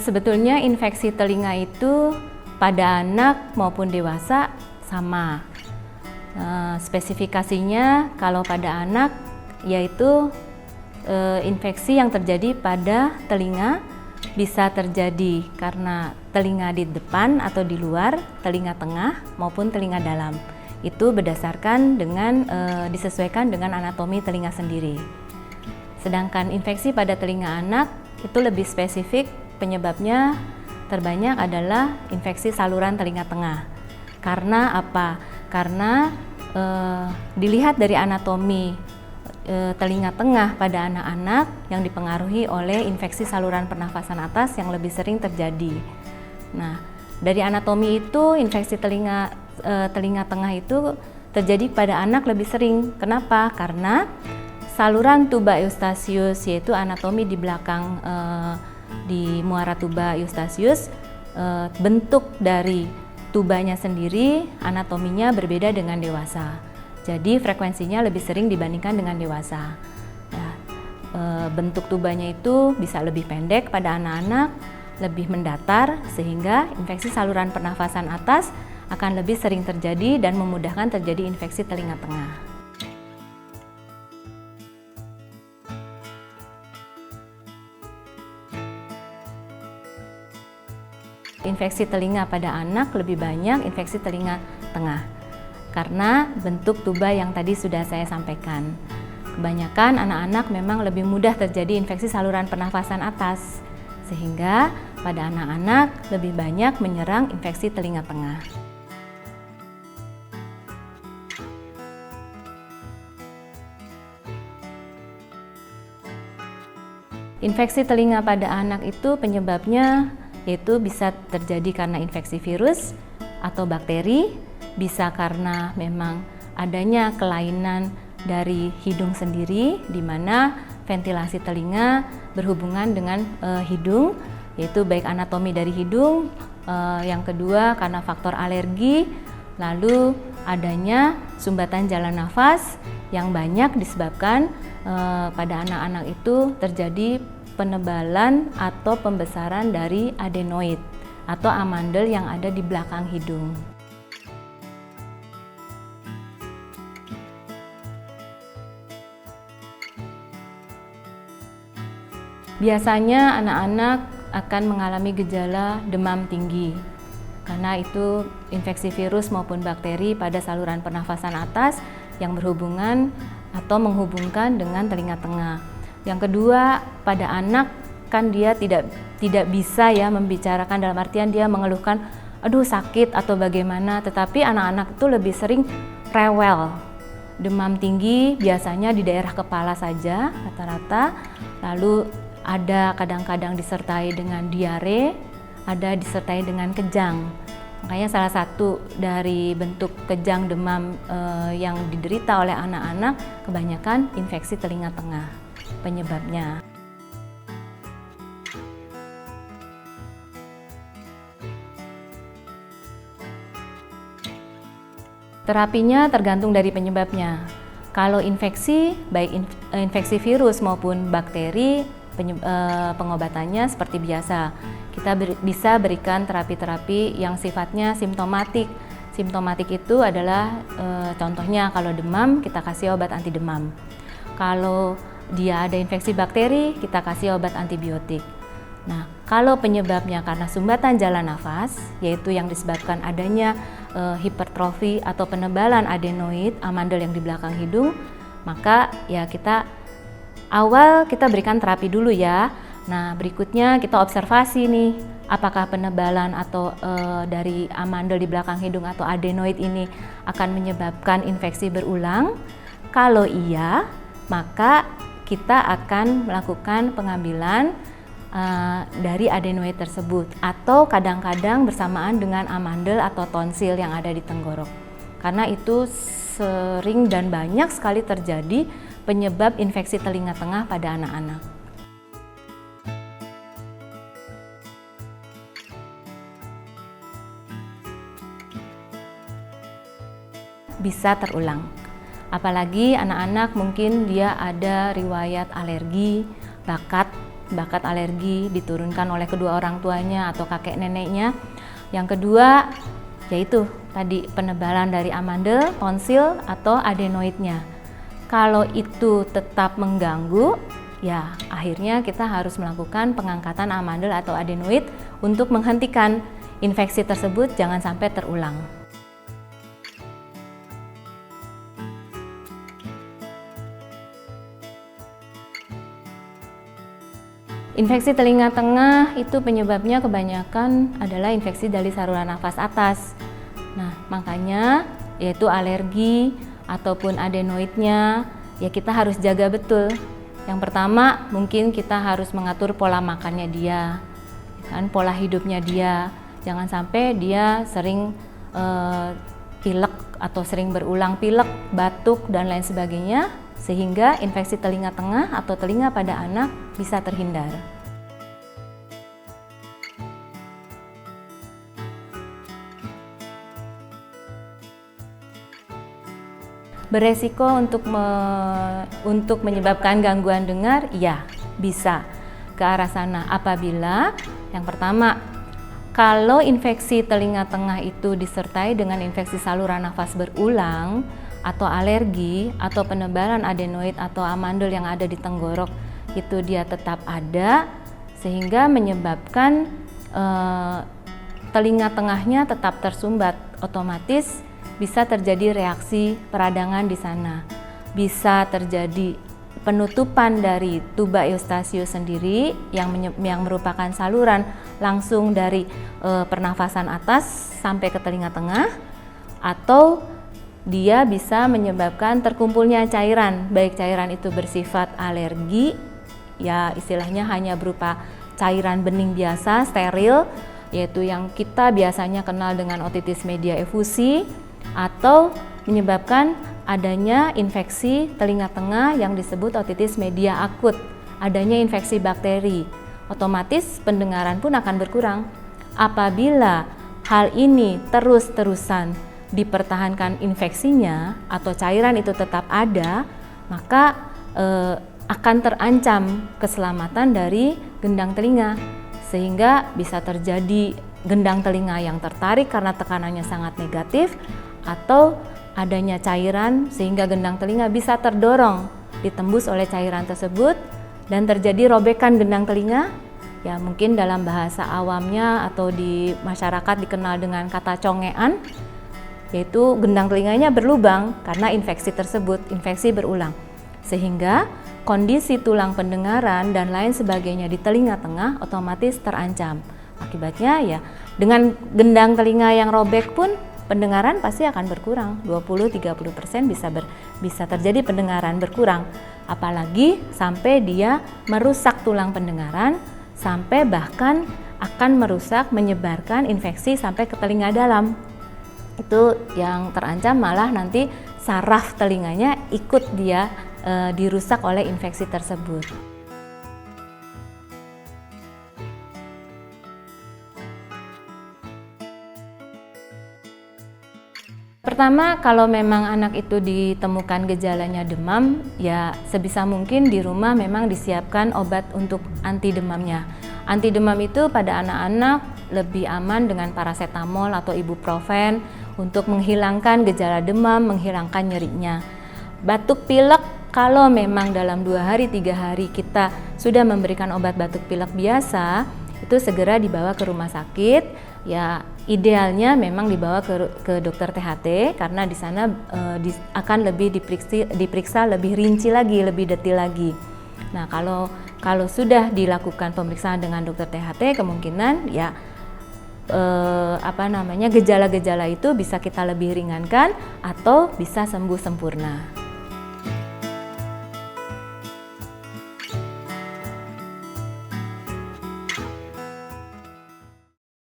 Sebetulnya infeksi telinga itu pada anak maupun dewasa sama. Spesifikasinya kalau pada anak yaitu infeksi yang terjadi pada telinga bisa terjadi karena telinga di depan atau di luar, telinga tengah maupun telinga dalam. Itu berdasarkan dengan disesuaikan dengan anatomi telinga sendiri. Sedangkan infeksi pada telinga anak itu lebih spesifik, penyebabnya terbanyak adalah infeksi saluran telinga tengah. Karena apa? Karena dilihat dari anatomi telinga tengah pada anak-anak yang dipengaruhi oleh infeksi saluran pernafasan atas yang lebih sering terjadi. Nah, dari anatomi itu infeksi telinga tengah itu terjadi pada anak lebih sering. Kenapa? Karena saluran tuba Eustachius, yaitu anatomi di belakang di muara tuba Eustachius, bentuk dari tubanya sendiri anatominya berbeda dengan dewasa. Jadi frekuensinya lebih sering dibandingkan dengan dewasa. Ya, bentuk tubanya itu bisa lebih pendek pada anak-anak, lebih mendatar, sehingga infeksi saluran pernafasan atas akan lebih sering terjadi dan memudahkan terjadi infeksi telinga tengah. Infeksi telinga pada anak lebih banyak infeksi telinga tengah karena bentuk tuba yang tadi sudah saya sampaikan. Kebanyakan anak-anak memang lebih mudah terjadi infeksi saluran pernafasan atas, sehingga pada anak-anak lebih banyak menyerang infeksi telinga tengah. Infeksi telinga pada anak itu penyebabnya yaitu bisa terjadi karena infeksi virus atau bakteri, bisa karena memang adanya kelainan dari hidung sendiri, di mana ventilasi telinga berhubungan dengan hidung, yaitu baik anatomi dari hidung, yang kedua karena faktor alergi, lalu adanya sumbatan jalan nafas yang banyak disebabkan pada anak-anak itu terjadi penebalan atau pembesaran dari adenoid atau amandel yang ada di belakang hidung. Biasanya anak-anak akan mengalami gejala demam tinggi karena itu infeksi virus maupun bakteri pada saluran pernafasan atas yang berhubungan atau menghubungkan dengan telinga tengah. Yang kedua, pada anak kan dia tidak bisa ya membicarakan, dalam artian dia mengeluhkan aduh sakit atau bagaimana, tetapi anak-anak itu lebih sering rewel. Demam tinggi biasanya di daerah kepala saja rata-rata, lalu ada kadang-kadang disertai dengan diare, ada disertai dengan kejang. Makanya salah satu dari bentuk kejang demam yang diderita oleh anak-anak kebanyakan infeksi telinga tengah penyebabnya. Terapinya tergantung dari penyebabnya. Kalau infeksi, baik infeksi virus maupun bakteri, pengobatannya seperti biasa. Kita bisa berikan terapi-terapi yang sifatnya simptomatik. Simptomatik itu adalah contohnya kalau demam, kita kasih obat anti demam. Kalau dia ada infeksi bakteri, kita kasih obat antibiotik. Nah, kalau penyebabnya karena sumbatan jalan nafas, yaitu yang disebabkan adanya hipertrofi atau penebalan adenoid, amandel yang di belakang hidung, maka ya kita berikan terapi dulu ya. Nah, berikutnya kita observasi nih, apakah penebalan atau dari amandel di belakang hidung atau adenoid ini akan menyebabkan infeksi berulang. Kalau iya, maka kita akan melakukan pengambilan dari adenoid tersebut, atau kadang-kadang bersamaan dengan amandel atau tonsil yang ada di tenggorok. Karena itu sering dan banyak sekali terjadi penyebab infeksi telinga tengah pada anak-anak. Bisa terulang. Apalagi anak-anak mungkin dia ada riwayat alergi, bakat bakat alergi diturunkan oleh kedua orang tuanya atau kakek neneknya. Yang kedua yaitu tadi penebalan dari amandel, tonsil atau adenoidnya. Kalau itu tetap mengganggu, ya akhirnya kita harus melakukan pengangkatan amandel atau adenoid untuk menghentikan infeksi tersebut jangan sampai terulang. Infeksi telinga tengah itu penyebabnya kebanyakan adalah infeksi dari saluran nafas atas. Nah, makanya yaitu alergi ataupun adenoidnya ya kita harus jaga betul. Yang pertama mungkin kita harus mengatur pola makannya dia, kan pola hidupnya dia. Jangan sampai dia sering pilek atau sering berulang pilek, batuk dan lain sebagainya sehingga infeksi telinga tengah atau telinga pada anak bisa terhindar. Beresiko untuk menyebabkan gangguan dengar, ya bisa ke arah sana apabila yang pertama, kalau infeksi telinga tengah itu disertai dengan infeksi saluran nafas berulang atau alergi atau penebalan adenoid atau amandel yang ada di tenggorok itu dia tetap ada sehingga menyebabkan telinga tengahnya tetap tersumbat, otomatis bisa terjadi reaksi peradangan di sana. Bisa terjadi penutupan dari tuba Eustachius sendiri yang merupakan saluran langsung dari pernafasan atas sampai ke telinga tengah, atau dia bisa menyebabkan terkumpulnya cairan, baik cairan itu bersifat alergi, ya istilahnya hanya berupa cairan bening biasa, steril, yaitu yang kita biasanya kenal dengan otitis media efusi, atau menyebabkan adanya infeksi telinga tengah yang disebut otitis media akut, adanya infeksi bakteri, otomatis pendengaran pun akan berkurang. Apabila hal ini terus-terusan dipertahankan infeksinya atau cairan itu tetap ada, maka akan terancam keselamatan dari gendang telinga, sehingga bisa terjadi gendang telinga yang tertarik karena tekanannya sangat negatif, atau adanya cairan sehingga gendang telinga bisa terdorong ditembus oleh cairan tersebut dan terjadi robekan gendang telinga, ya mungkin dalam bahasa awamnya atau di masyarakat dikenal dengan kata congean, yaitu gendang telinganya berlubang karena infeksi tersebut, infeksi berulang, sehingga kondisi tulang pendengaran dan lain sebagainya di telinga tengah otomatis terancam. Akibatnya ya dengan gendang telinga yang robek pun pendengaran pasti akan berkurang, 20-30% bisa terjadi pendengaran berkurang, apalagi sampai dia merusak tulang pendengaran, sampai bahkan akan merusak, menyebarkan infeksi sampai ke telinga dalam. Itu yang terancam malah nanti saraf telinganya ikut dia dirusak oleh infeksi tersebut. Pertama, kalau memang anak itu ditemukan gejalanya demam, ya sebisa mungkin di rumah memang disiapkan obat untuk anti demamnya. Anti demam itu pada anak-anak lebih aman dengan paracetamol atau ibuprofen untuk menghilangkan gejala demam, menghilangkan nyerinya. Batuk pilek, kalau memang dalam 2 hari 3 hari kita sudah memberikan obat batuk pilek biasa, itu segera dibawa ke rumah sakit. Ya idealnya memang dibawa ke dokter THT karena di sana akan lebih diperiksa lebih rinci lagi, lebih detail lagi. Nah kalau sudah dilakukan pemeriksaan dengan dokter THT, kemungkinan ya gejala-gejala itu bisa kita lebih ringankan atau bisa sembuh sempurna.